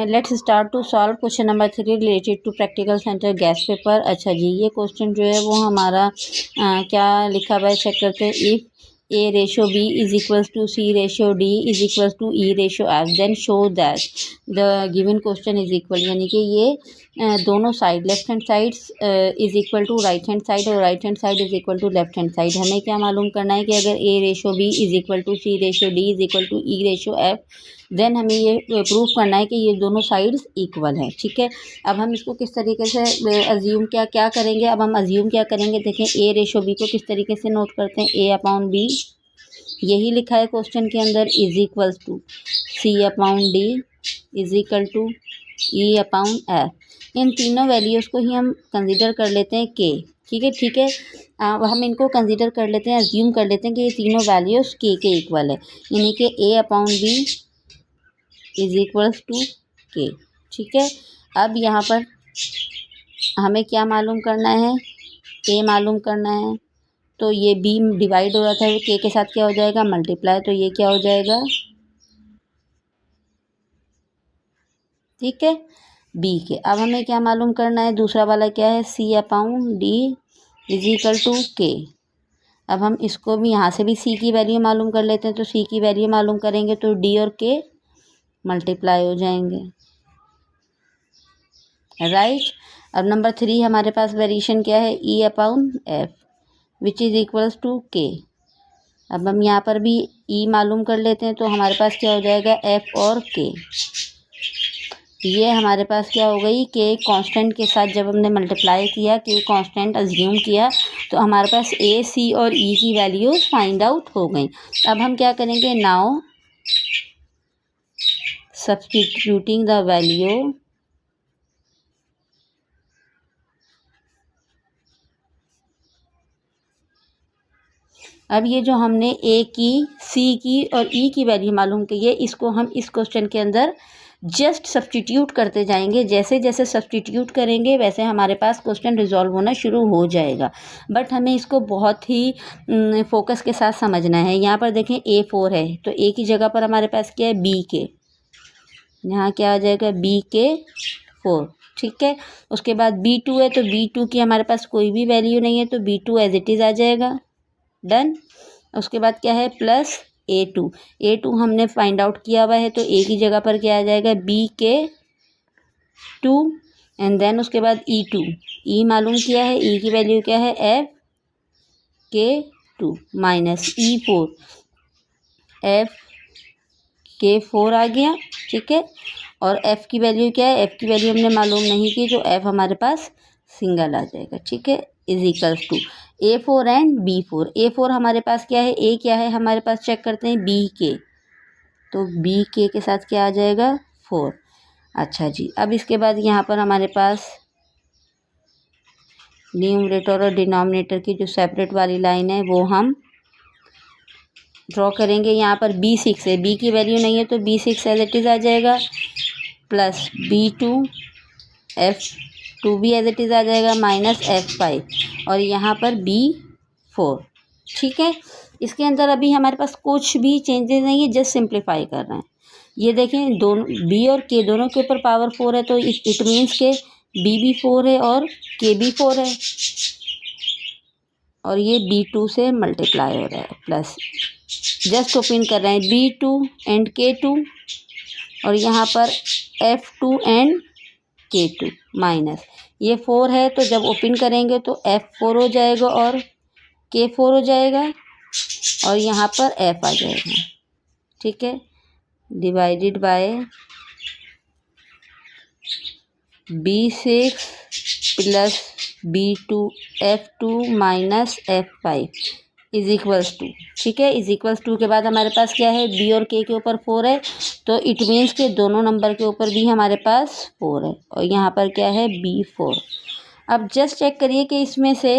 Let's start to solve question number 3 related to practical centre gas paper. अच्छा जी, ये क्वेश्चन जो है वो हमारा क्या लिखा हुआ है चेक करते हैं। If a ratio b is equals to c ratio d is equals to e ratio f then show that the given question is equal, यानी कि ये दोनों side left hand side is equal to right hand side और right hand side is equal to left hand side. हमें क्या मालूम करना है कि अगर A ratio B is equal to C ratio D is equal to E ratio F, then हमें ये प्रूफ करना है कि ये दोनों साइड्स इक्वल है। ठीक है, अब हम इसको किस तरीके से अज्यूम क्या करेंगे, अब हम अज्यूम क्या करेंगे, देखें ए रेशो बी को किस तरीके से नोट करते हैं, ए अपॉन बी, यही लिखा है क्वेश्चन के अंदर, is equals to C upon D is equal to E upon F. इन तीनों वैल्यूज़ को ही हम कंसीडर कर लेते हैं के। ठीक है, हम इनको कंसीडर कर लेते हैं, अज्यूम कर लेते हैं कि ये तीनों वैल्यूज़ के इक्वल है, यानी कि A upon B is equals to K. ठीक है, अब यहाँ पर हमें क्या मालूम करना है, ए मालूम करना है, तो ये बी डिवाइड हो रहा था के साथ, क्या हो जाएगा मल्टीप्लाई, तो ये क्या हो जाएगा, ठीक है, बी के। अब हमें क्या मालूम करना है, दूसरा वाला क्या है, C upon D is equal to K. अब हम इसको भी यहाँ से भी सी की वैल्यू मालूम कर लेते हैं, तो सी की वैल्यू मालूम करेंगे तो डी और के मल्टीप्लाई हो जाएंगे, राइट। अब नंबर 3 हमारे पास वेरिएशन क्या है, E upon F which is equals to K. अब हम यहाँ पर भी ई मालूम कर लेते हैं, तो हमारे पास क्या हो जाएगा, एफ और के। ये हमारे पास क्या हो गई, के कांस्टेंट के साथ जब हमने मल्टीप्लाई किया, के कांस्टेंट अज्यूम किया, तो हमारे पास ए, सी और ई की वैल्यूज फाइंड आउट हो गई। अब हम क्या करेंगे, नाउ सब्स्टिट्यूटिंग द वैल्यू अब ये जो हमने ए की, सी की और ई की वैल्यू मालूम की है, इसको हम इस क्वेश्चन के अंदर जस्ट सब्स्टिट्यूट करते जाएंगे। जैसे जैसे सब्स्टिट्यूट करेंगे वैसे हमारे पास क्वेश्चन रिजॉल्व होना शुरू हो जाएगा, बट हमें इसको बहुत ही फोकस के साथ समझना है। यहाँ पर देखें A4 है, तो ए की जगह पर हमारे पास क्या है, बी के, यहाँ क्या आ जाएगा, बी के 4। ठीक है, उसके बाद B2 है, तो B2 की हमारे पास कोई भी वैल्यू नहीं है, तो B2 एज इट इज़ आ जाएगा, डन। उसके बाद क्या है, प्लस A2 हमने फाइंड आउट किया हुआ है, तो ए की जगह पर क्या आ जाएगा, बी के 2 एंड देन उसके बाद E2, ई मालूम किया है, ई की वैल्यू क्या है, एफ के 2 माइनस E4, एफ के 4 आ गया। ठीक है, और एफ़ की वैल्यू क्या है, एफ़ की वैल्यू हमने मालूम नहीं की, तो एफ़ हमारे पास सिंगल आ जाएगा। ठीक है, is equals to A4 and B4। A4 हमारे पास क्या है, ए क्या है हमारे पास, चेक करते हैं, बी के, तो बी के साथ क्या आ जाएगा, 4। अच्छा जी, अब इसके बाद यहाँ पर हमारे पास न्यूमरेटर और डिनोमिनेटर की जो सेपरेट वाली लाइन है वो हम ड्रॉ करेंगे। यहाँ पर B6 है, बी की वैल्यू नहीं है, तो B6 एज इट इज़ आ जाएगा, प्लस B2 F2 भी एज इट इज़ आ जाएगा, माइनस F5 और यहाँ पर B4। ठीक है, इसके अंदर अभी हमारे पास कुछ भी चेंजेस नहीं है, जस्ट सिंप्लीफाई कर रहे हैं। ये देखें, दोनों B और K दोनों के ऊपर पावर 4 है, तो इट मीन्स के B भी 4 है और K भी 4 है, और ये B2 से मल्टीप्लाई हो रहा है, प्लस जस्ट ओपन कर रहे हैं B2 एंड K2, और यहाँ पर F2 एंड K2 माइनस ये 4 है, तो जब ओपन करेंगे तो F4 हो जाएगा और K4 हो जाएगा, और यहाँ पर F आ जाएगा। ठीक है, divided by B6 plus B2 F2 minus F5 is equals to. ठीक है, इज इक्वल्स टू के बाद हमारे पास क्या है, B और K के ऊपर 4 है, तो इट मीन्स के दोनों नंबर के ऊपर भी हमारे पास 4 है, और यहाँ पर क्या है, B4। अब जस्ट चेक करिए कि इसमें से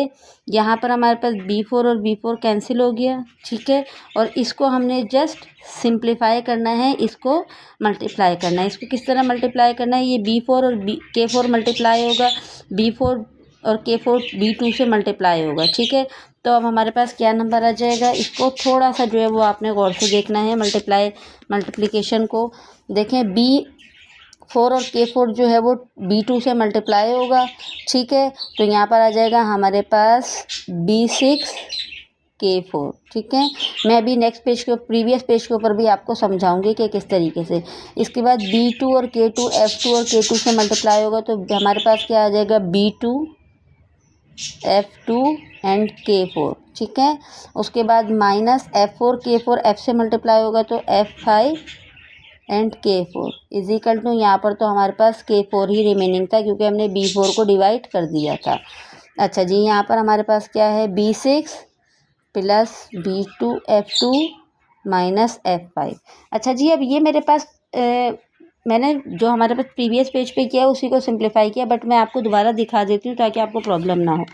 यहाँ पर हमारे पास B4 और B4 कैंसिल हो गया। ठीक है, और इसको हमने जस्ट सिंप्लीफाई करना है, इसको मल्टीप्लाई करना है। इसको किस तरह मल्टीप्लाई करना है, ये B4 और K4 मल्टीप्लाई होगा, B4 और K4 B2 से मल्टीप्लाई होगा। ठीक है, तो अब हमारे पास क्या नंबर आ जाएगा, इसको थोड़ा सा जो है वो आपने गौर से देखना है, मल्टीप्लिकेशन को देखें। B4 और K4 जो है वो B2 से मल्टीप्लाई होगा। ठीक है, तो यहाँ पर आ जाएगा हमारे पास B6 K4। ठीक है, मैं अभी नेक्स्ट पेज के प्रीवियस पेज के ऊपर भी आपको समझाऊंगी कि किस तरीके से। इसके बाद B2 और K2 F2 और K2 से मल्टीप्लाई होगा तो हमारे पास क्या आ जाएगा, B2 F2 एंड K4। ठीक है, उसके बाद माइनस F4 K4 F से मल्टीप्लाई होगा तो F5 and K4 is equal to, यहाँ पर तो हमारे पास K4 ही रिमेनिंग था क्योंकि हमने B4 को डिवाइड कर दिया था। अच्छा जी, यहाँ पर हमारे पास क्या है, B6 plus B2 F2 minus F5। अच्छा जी, अब ये मेरे पास मैंने जो हमारे पास प्रीवियस पेज पे किया है उसी को सिंप्लीफाई किया, बट मैं आपको दोबारा दिखा देती हूँ ताकि आपको प्रॉब्लम ना हो।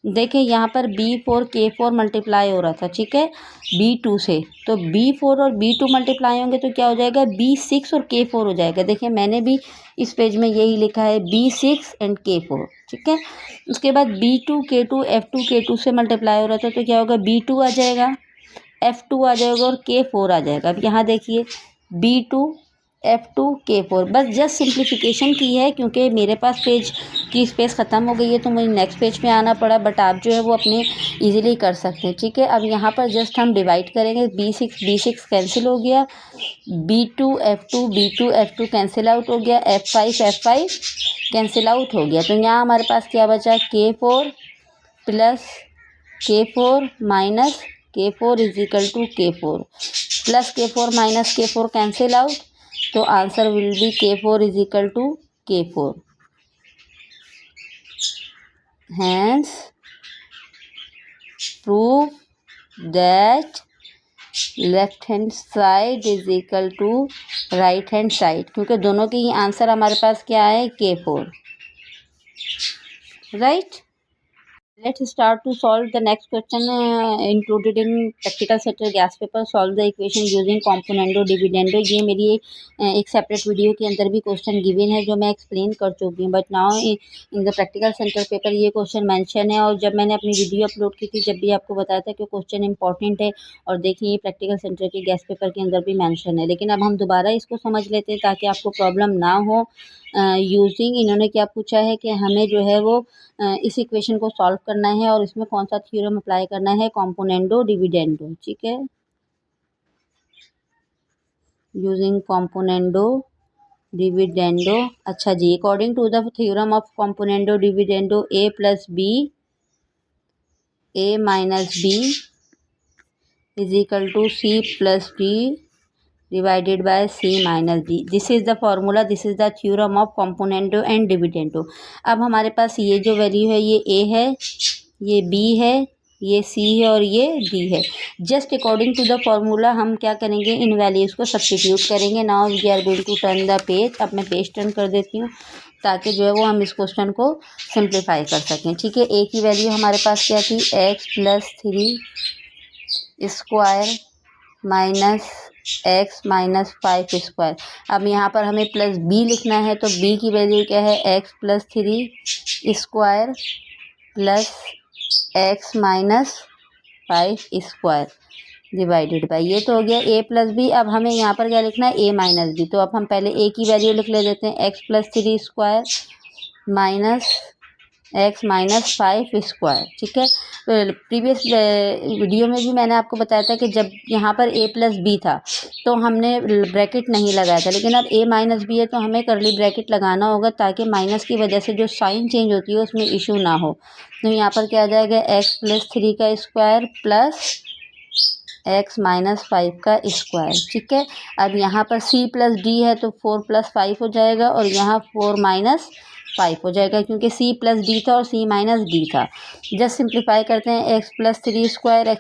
देखिए यहाँ पर B4 K4 मल्टीप्लाई हो रहा था, ठीक है, B2 से, तो B4 और B2 मल्टीप्लाई होंगे तो क्या हो जाएगा, B6 और K4 हो जाएगा। देखिए मैंने भी इस पेज में यही लिखा है, B6 एंड K4। ठीक है, उसके बाद B2 K2 F2 K2 से मल्टीप्लाई हो रहा था तो क्या होगा, B2 आ जाएगा, F2 आ जाएगा और K4 आ जाएगा। अब यहाँ देखिए B2 F2 K4, बस जस्ट सिंप्लीफिकेशन की है क्योंकि मेरे पास पेज की स्पेस ख़त्म हो गई है तो मुझे नेक्स्ट पेज पे आना पड़ा, बट आप जो है वो अपने इजीली कर सकते हैं। ठीक है, अब यहाँ पर जस्ट हम डिवाइड करेंगे, B6 कैंसिल हो गया, B2 F2 कैंसिल आउट हो गया, F5 कैंसिल आउट हो गया, तो यहाँ हमारे पास क्या बचा, K4 plus K4 minus K4 is equal to K4 plus K4 minus K4 cancel out, तो answer will be K4 is equal to K4। Hence prove that left hand side is equal to right hand side, क्योंकि दोनों के ही answer हमारे पास क्या है, K4, right. Let's start to solve the next question included in practical sector gas paper. Solve the equation using componendo dividendo। ये मेरी एक सेपरेट वीडियो के अंदर भी क्वेश्चन गिवन है जो मैं एक्सप्लेन कर चुकी हूँ, but now in the practical centre paper ये क्वेश्चन मेंशन है। और जब मैंने अपनी वीडियो अपलोड की थी जब भी आपको बताया था कि क्वेश्चन इंपॉर्टेंट है, और देखिए ये प्रैक्टिकल सेंटर के गैस पेपर के अंदर भी मेंशन है। लेकिन अब हम दोबारा इसको समझ लेते हैं ताकि आपको प्रॉब्लम ना हो। यूजिंग इन्होंने क्या पूछा है कि हमें जो है वो इस इक्वेशन को सॉल्व करना है और इसमें कौन सा थ्योरम अप्लाई करना है, कॉम्पोनेंडो डिविडेंडो। ठीक है, यूजिंग कॉम्पोनेंडो डिविडेंडो। अच्छा जी, according to the theorem of componendo dividendo A plus B A minus B is equal to C plus D divided by C minus D। This is the formula, this is the theorem of componendo and dividendo. अब हमारे पास ये जो value है ये A है, ये B है, ये C है और ये D है। Just according to the formula हम क्या करेंगे, इन वैल्यूज़ को सब्स्टिट्यूट करेंगे। Now we are going to turn the page. अब मैं पेज टर्न कर देती हूँ ताकि जो है वो हम इस क्वेश्चन को सिंप्लीफाई कर सकें। ठीक है, A की वैल्यू हमारे पास क्या थी, x+3 square minus x minus 5 square. अब यहाँ पर हमें प्लस b लिखना है तो b की वैल्यू क्या है, x+3 square plus x minus 5 square divided by, ये तो हो गया a प्लस बी। अब हमें यहाँ पर क्या लिखना है, a माइनस बी। तो अब हम पहले a की वैल्यू लिख ले देते हैं, x+3 square minus x minus 5 square. ठीक है, प्रीवियस वीडियो में भी मैंने आपको बताया था कि जब यहाँ पर a प्लस बी था तो हमने ब्रैकेट नहीं लगाया था, लेकिन अब a माइनस बी है तो हमें कर्ली ब्रैकेट लगाना होगा ताकि माइनस की वजह से जो साइन चेंज होती है उसमें इशू ना हो। तो यहाँ पर क्या आ जाएगा, x+3 का स्क्वायर प्लस x माइनस 5 का स्क्वायर। ठीक है, अब यहाँ पर c प्लस d है तो 4 + 5 हो जाएगा और यहाँ 4 माइनस 5 हो जाएगा क्योंकि c प्लस डी था और c माइनस डी था। जस्ट सिंप्लीफाई करते हैं, x+3 स्क्वायर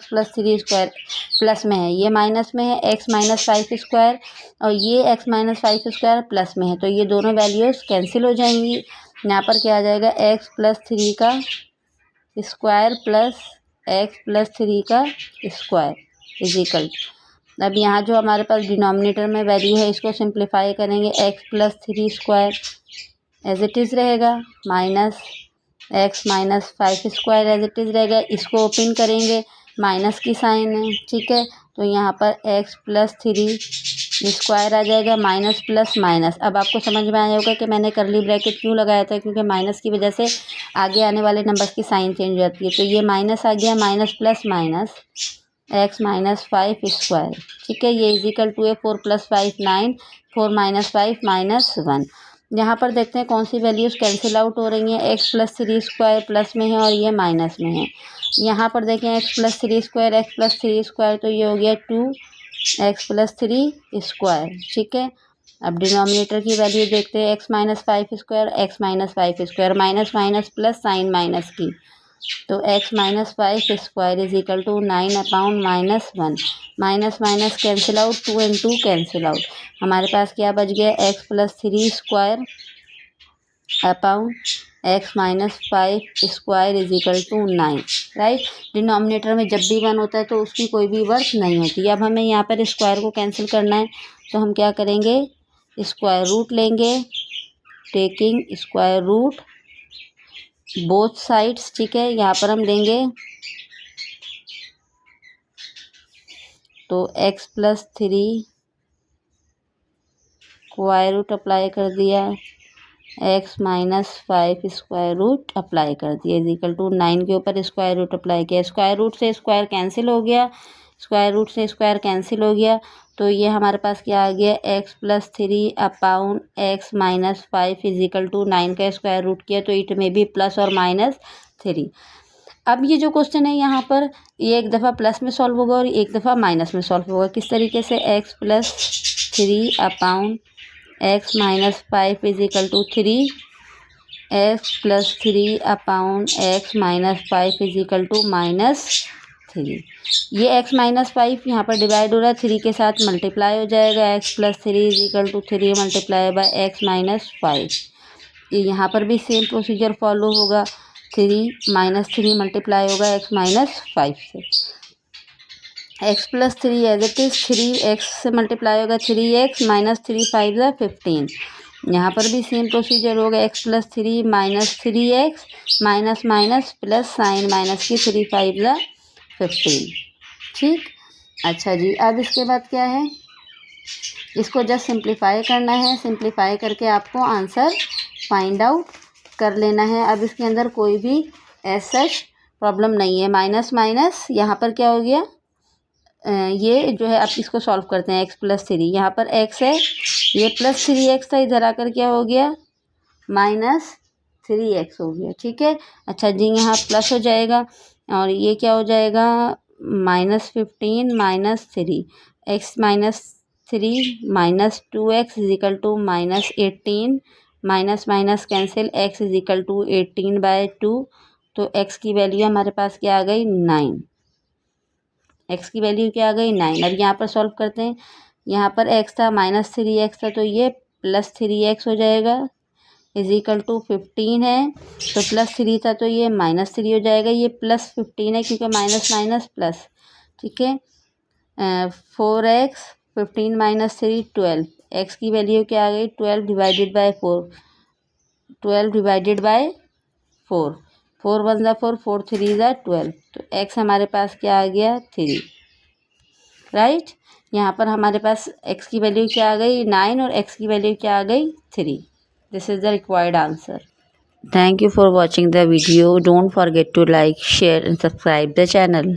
प्लस में है, ये माइनस में है, x माइनस 5 स्क्वायर और ये x माइनस 5 स्क्वायर प्लस में है, तो ये दोनों वैल्यूज़ कैंसिल हो जाएंगी। यहाँ पर क्या आ जाएगा, x+3 का स्क्वायर प्लस x+3 का स्क्वायर इज इक्वल। अब यहाँ जो हमारे पास डिनोमिनेटर में वैल्यू है इसको सिंप्लीफाई करेंगे, x+3 square as it is रहेगा minus x minus 5 square as it is रहेगा। इसको ओपन करेंगे, माइनस की साइन है। ठीक है, तो यहाँ पर x+3 स्क्वायर आ जाएगा माइनस प्लस माइनस। अब आपको समझ में आया होगा कि मैंने करली ब्रैकेट क्यों लगाया था, क्योंकि माइनस की वजह से आगे आने वाले नंबर्स की साइन चेंज हो जाती है। तो ये माइनस आ गया, minus plus minus x minus 5 square, ठीक है। ये इजिकल टू है 4 + 5 9, 4 - 5 -1। यहाँ पर देखते हैं कौन सी वैल्यूज़ कैंसिल आउट हो रही हैं। एक्स प्लस 3 स्क्वायर प्लस में है और ये माइनस में है। यहाँ पर देखें x plus 3 square, x plus 3 square, तो ये हो गया 2x + 3 स्क्वायर, ठीक है। अब डिनोमिनेटर की वैल्यू देखते हैं, X minus 5 square, X minus 5 square, minus minus plus sign minus की, तो X minus 5 square is equal to 9/-1। Minus minus cancel out, 2 and 2 cancel out. हमारे पास क्या बच गया, X plus 3 square upon X minus 5 square is equal to 9, right. Denominator में जब भी 1 होता है तो उसकी कोई भी वर्थ नहीं होती। अब हमें यहाँ पर स्क्वायर को कैंसिल करना है, तो हम क्या करेंगे, स्क्वायर रूट लेंगे, taking square root both sides, ठीक है। यहाँ पर हम लेंगे तो X plus 3 square root apply कर दिया, X minus 5 square root apply कर दिया इज इक्वल टू 9 के ऊपर स्क्वायर रूट अप्लाई किया। स्क्वायर रूट से स्क्वायर कैंसिल हो गया, स्क्वायर रूट से स्क्वायर कैंसिल हो गया, तो ये हमारे पास क्या आ गया, X plus 3 upon X minus 5 is equal to 9 का स्क्वायर रूट किया, तो इट में भी प्लस और माइनस 3। अब ये जो क्वेश्चन है यहाँ पर, ये एक दफ़ा प्लस में सॉल्व होगा और एक दफ़ा माइनस में सॉल्व होगा। किस तरीके से, X plus 3 upon X minus 5 is equal to 3, X plus 3 upon X minus 5 is equal to -3। ये एक्स माइनस 5 यहाँ पर डिवाइड हो रहा है, 3 के साथ मल्टीप्लाई हो जाएगा, X plus 3 is equal to 3 multiply by X minus 5। ये यहाँ पर भी सेम प्रोसीजर फॉलो होगा, 3 - 3 मल्टीप्लाई होगा एक्स माइनस 5 से। X plus 3 as it is, 3x से मल्टीप्लाई होगा 3x माइनस 3 5 = 15। यहाँ पर भी सेम प्रोसीजर होगा, x plus 3 minus 3x minus minus plus sign minus की 3 5 = 15, ठीक। अच्छा जी, अब इसके बाद क्या है, इसको जस्ट सिंप्लीफाई करना है। सिंप्लीफाई करके आपको आंसर फाइंड आउट कर लेना है। अब इसके अंदर कोई भी ऐसा प्रॉब्लम नहीं है। माइनस माइनस यहाँ पर क्या हो गया, ये जो है, अब इसको सॉल्व करते हैं। एक्स प्लस 3, यहाँ पर x है, ये प्लस 3x था, इधर आकर क्या हो गया, -3x हो गया, ठीक है। अच्छा जी, यहाँ प्लस हो जाएगा और ये क्या हो जाएगा, -15 - 3, x minus 3 minus 2x is equal to -18, minus minus cancel, x is equal to 18/2, तो x की वैल्यू हमारे पास क्या आ गई, 9। x की वैल्यू क्या आ गई, 9। अब यहाँ पर सॉल्व करते हैं, यहाँ पर x था, -3x था, तो ये +3x हो जाएगा इज इक्वल टू 15 है, तो +3 था तो ये -3 हो जाएगा, ये +15 है क्योंकि माइनस माइनस प्लस, ठीक है। 4x 15 - 3 12, x की वैल्यू क्या आ गई, 12 डिवाइडेड बाय 4, 12 डिवाइडेड बाय 4, 4 1 = 4, 4 3 = 12, तो x हमारे पास क्या आ गया, 3, राइट। यहाँ पर हमारे पास x की वैल्यू क्या आ गई, 9, और x की वैल्यू क्या आ गई, 3। This is the required answer. Thank you for watching the video. Don't forget to like, share and subscribe the channel.